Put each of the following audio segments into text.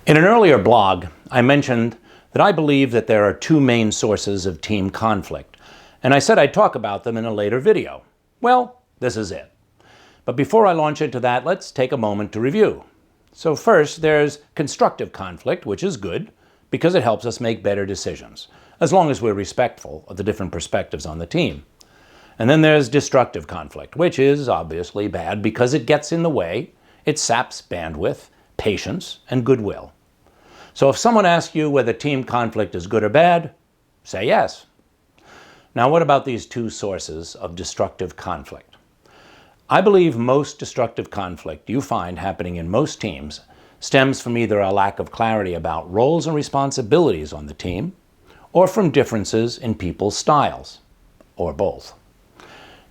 In an earlier blog, I mentioned that I believe that there are two main sources of team conflict, and I said I'd talk about them in a later video. Well, this is it. But before I launch into that, let's take a moment to review. So first, there's constructive conflict, which is good because it helps us make better decisions, as long as we're respectful of the different perspectives on the team. And then there's destructive conflict, which is obviously bad because it gets in the way, it saps bandwidth, patience, and goodwill. So if someone asks you whether team conflict is good or bad, say yes. Now what about these two sources of destructive conflict? I believe most destructive conflict you find happening in most teams stems from either a lack of clarity about roles and responsibilities on the team, or from differences in people's styles, or both.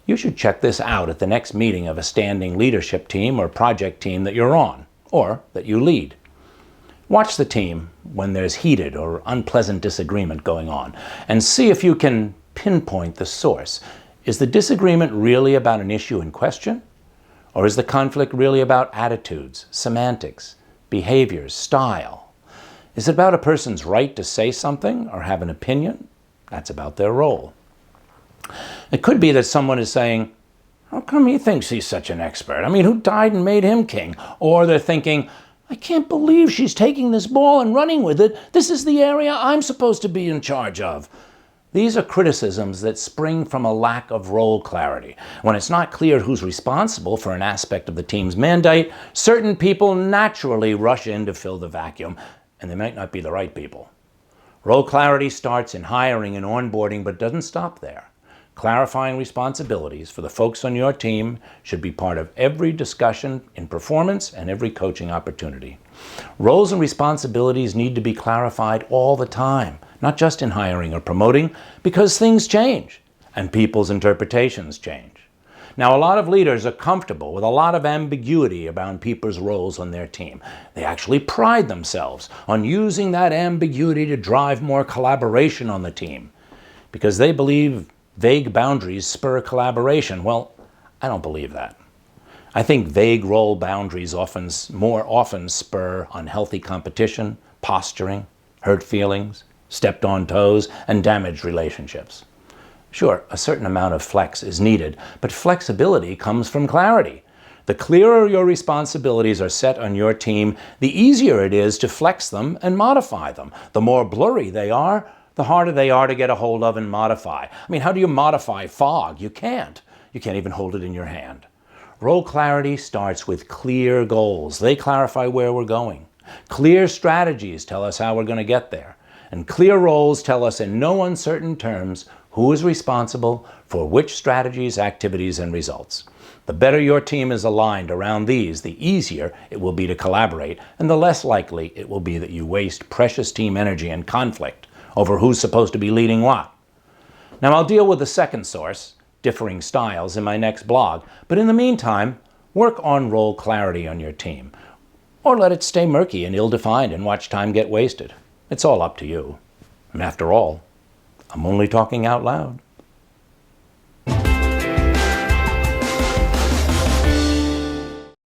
You should check this out at the next meeting of a standing leadership team or project team that you're on, or that you lead. Watch the team when there's heated or unpleasant disagreement going on, and see if you can pinpoint the source. Is the disagreement really about an issue in question? Or is the conflict really about attitudes, semantics, behaviors, style? Is it about a person's right to say something or have an opinion? That's about their role. It could be that someone is saying, how come he thinks he's such an expert? I mean, who died and made him king? Or they're thinking, I can't believe she's taking this ball and running with it. This is the area I'm supposed to be in charge of. These are criticisms that spring from a lack of role clarity. When it's not clear who's responsible for an aspect of the team's mandate, certain people naturally rush in to fill the vacuum, and they might not be the right people. Role clarity starts in hiring and onboarding, but doesn't stop there. Clarifying responsibilities for the folks on your team should be part of every discussion in performance and every coaching opportunity. Roles and responsibilities need to be clarified all the time, not just in hiring or promoting, because things change and people's interpretations change. Now, a lot of leaders are comfortable with a lot of ambiguity around people's roles on their team. They actually pride themselves on using that ambiguity to drive more collaboration on the team because they believe vague boundaries spur collaboration. Well, I don't believe that. I think vague role boundaries more often spur unhealthy competition, posturing, hurt feelings, stepped on toes, and damaged relationships. Sure, a certain amount of flex is needed, but flexibility comes from clarity. The clearer your responsibilities are set on your team, the easier it is to flex them and modify them. The more blurry they are, the harder they are to get a hold of and modify. I mean, how do you modify fog? You can't. You can't even hold it in your hand. Role clarity starts with clear goals. They clarify where we're going. Clear strategies tell us how we're going to get there. And clear roles tell us in no uncertain terms who is responsible for which strategies, activities, and results. The better your team is aligned around these, the easier it will be to collaborate, and the less likely it will be that you waste precious team energy and conflict over who's supposed to be leading what. Now, I'll deal with the second source, differing styles, in my next blog, but in the meantime, work on role clarity on your team, or let it stay murky and ill-defined and watch time get wasted. It's all up to you. And after all, I'm only talking out loud.